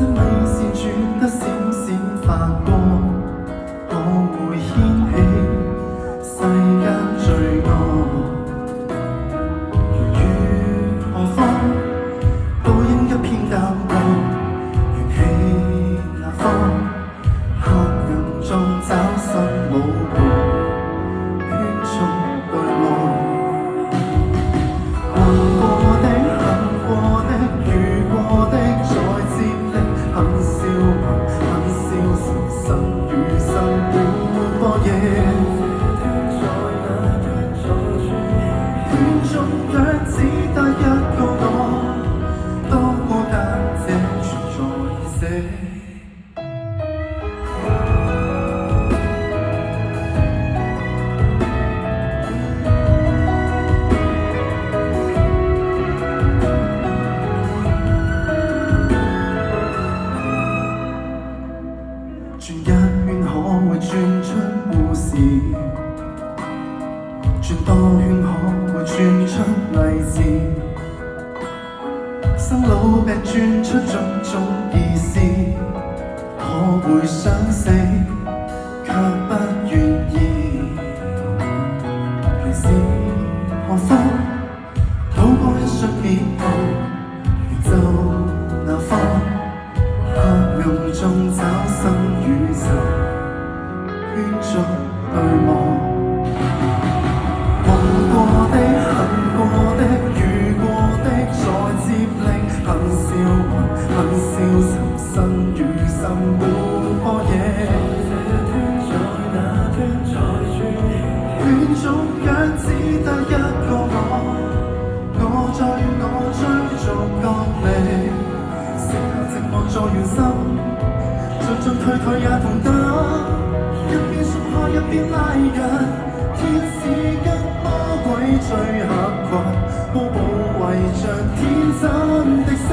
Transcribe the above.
這米線轉得閃閃發光，我會掀起世間罪惡。如何方倒映一片淡光，緣起那方黑暗中找尋舞伴，圈中對望。行過的、行過的、遇過的，再接力，很消魂，很消沉，生與生滿波野。圈中卻只得一個我，多孤單這存在已死。轉一圈可會轉出故事，轉多圈可會轉出勵志，生老病轉出種種意思，可會想死卻不願意。平時何方透過一雙面孔，遠走那方黑暗中找生與死，圈中對望。夢過的、恨過的、遇過的，再接力，很消魂，很消沉，生與生滿波野。圈中卻只得一個我在與我追逐角力，剩下寂寞在原心。進進退退也同得，一邊鬆開一邊拉緊，天使跟魔鬼最合群，都保衛着天真的心。